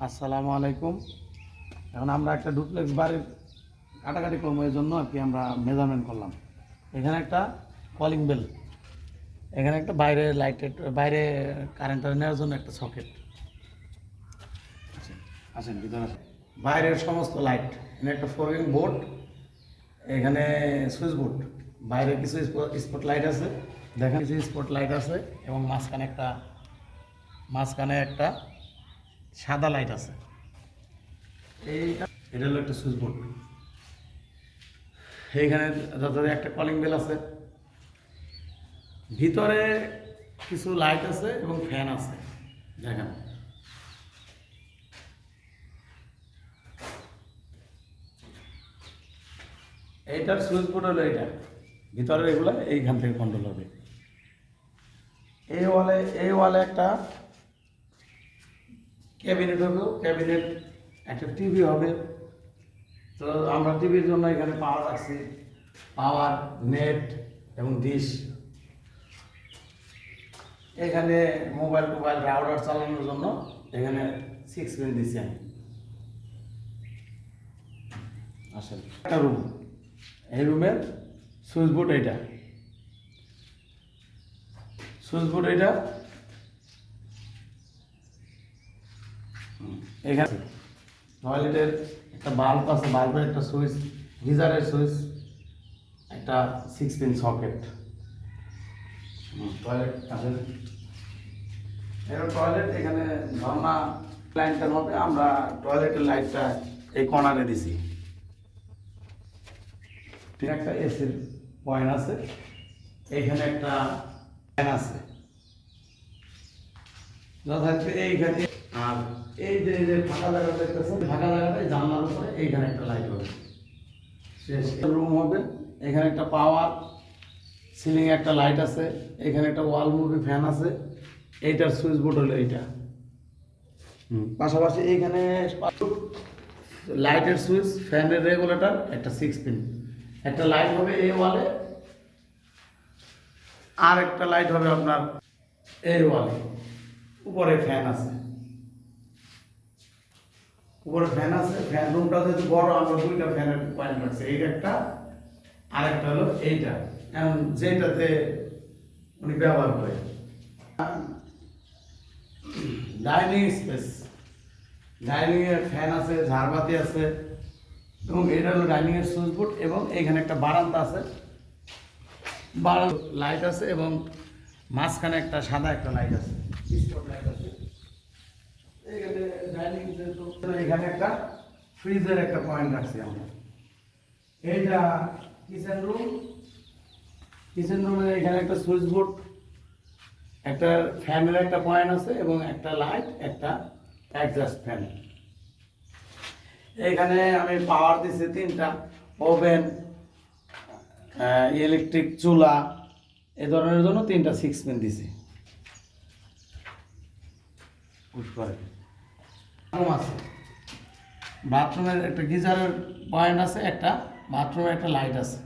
আসসালামু আলাইকুম। এখন আমরা একটা ডুপ্লেক্স বাড়ির কাটাকাটি করবো, এই জন্য আর কি আমরা মেজারমেন্ট করলাম। এখানে একটা কলিং বেল, এখানে একটা বাইরে লাইটের বাইরে কারেন্টটা নেওয়ার জন্য একটা সকেট। আসেন ভিতরে আসেন। বাইরের সমস্ত লাইট, এখানে একটা ফোরিং বোর্ড, এখানে সুইচ বোর্ড, বাইরে কিছু স্পট লাইট আছে, দেখেন কিছু স্পট লাইট আছে, এবং মাঝখানে একটা সাদা লাইট আছে। এটা হলো একটা সুইচ বোর্ড। এইখানে যথাযথ একটা কলিং বেল আছে, ভিতরে কিছু লাইট আছে এবং ফ্যান আছে। দেখেন এইটার সুইচ বোর্ড হলো এইটা, ভিতরে এগুলো এইখান থেকে কন্ট্রোল হবে। এই ওয়ালে একটা ক্যাবিনেট হবে, ক্যাবিনেট একটা টিভি হবে। তো আমরা টিভির জন্য এখানে পাওয়ার রাখছি, পাওয়ার, নেট এবং ডিশ। এখানে মোবাইল রাউটার চালানোর জন্য এখানে 6 পিন দিচ্ছি আমি। আসলে একটা রুম, এই রুমের সুইচ বোর্ড এইটা, এখানে টয়লেটের একটা বাল্ব আছে, বাল্বের একটা সুইচ, গিজারের সুইচ, একটা 6 পিন সকেট। টয়লেট আছে, টয়লেট এখানে ঝর্ণা লাইনটা হবে। আমরা টয়লেটের লাইটটা এই কর্নারে দিছি। ঠিক, একটা এসির পয়েন্ট আছে, এইখানে একটা ফ্যান আছে যথাযথ এইখানে। আর এই যে ফাঁকা জায়গা দেখতেছেন, ফাঁকা জায়গাটায় জানলার উপরে এইখানে একটা লাইট হবে। শেষ রুম হবে, এখানে একটা পাওয়ার, সিলিং একটা লাইট আছে, এখানে একটা ওয়াল মুভি ফ্যান আছে। এইটার সুইচ বোর্ড হলো এইটা। পাশাপাশি এইখানে লাইটের সুইচ, ফ্যানের রেগুলেটর, একটা 6 পিন, একটা লাইট হবে এই ওয়ালে, আর একটা লাইট হবে আপনার এই ওয়ালে। উপরে ফ্যান আছে, ফ্যান রুমটা যেহেতু বড়, আমরা দুইটা ফ্যানের পয়েন্ট রাখছি, এই একটা আর একটা হলো এইটা, এখন যেটাতে উনি ব্যবহার করে। ডাইনিং স্পেস, ডাইনিং এর ফ্যান আছে, ঝাড়বাতি আছে, এবং এটা হলো ডাইনিং এর সুইচ বোর্ড। এবং এখানে একটা বারান্দা আছে, লাইট আছে, এবং মাঝখানে একটা সাদা একটা লাইট আছে, স্পট লাইট আছে। এখানে ডাইনিং, এখানে একটা ফ্রিজের একটা পয়েন্ট রাখছি আমরা। এইটা কিচেন রুমের এখানে একটা সুইচ বোর্ড, একটা ফ্যানের একটা পয়েন্ট আছে, এবং একটা লাইট, একটা অ্যাডজাস্ট ফ্যান। এখানে আমি পাওয়ার দিছি 3টা, ওভেন, ইলেকট্রিক চুলা, এ ধরনের জন্য 3টা 6 পিন দিছি। বাথরুম আছে, বাথরুমের একটা গিজারের পয়েন্ট আছে, একটা বাথরুমের একটা লাইট আছে।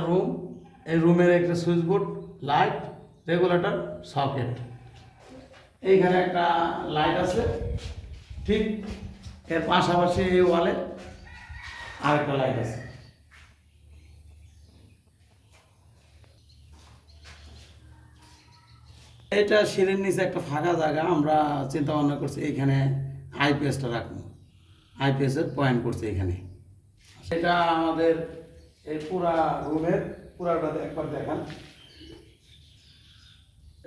রুম, এই রুমের একটা switch board, light, regulator, socket. এইখানে একটা লাইট আছে, ঠিক এর পাশাপাশি এই ওয়ালে আর একটা লাইট আছে। এটা সিঁড়ির নিচে একটা ফাঁকা জায়গা, আমরা চিন্তা ভাবনা করছি এইখানে আইপিএসটা রাখবো, আইপিএসের পয়েন্ট করছি এখানে। এটা আমাদের এই পুরা রুমের পুরাটা একবার দেখান।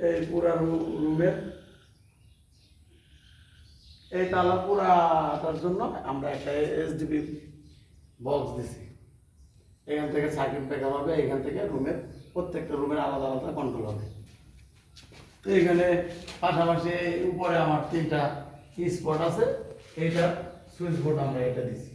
এই পুরা রুমের এই তালা পুরাটার জন্য আমরা একটা এসডিপি বক্স দিছি। এখান থেকে সার্কিট ব্রেকার হবে, এখান থেকে রুমের প্রত্যেকটা রুমের আলাদা আলাদা কন্ট্রোল হবে। তো এখানে পাশাপাশি উপরে আমার 3টা স্পট আছে, এইটা সুইচ বোর্ড আমরা এটা দিছি।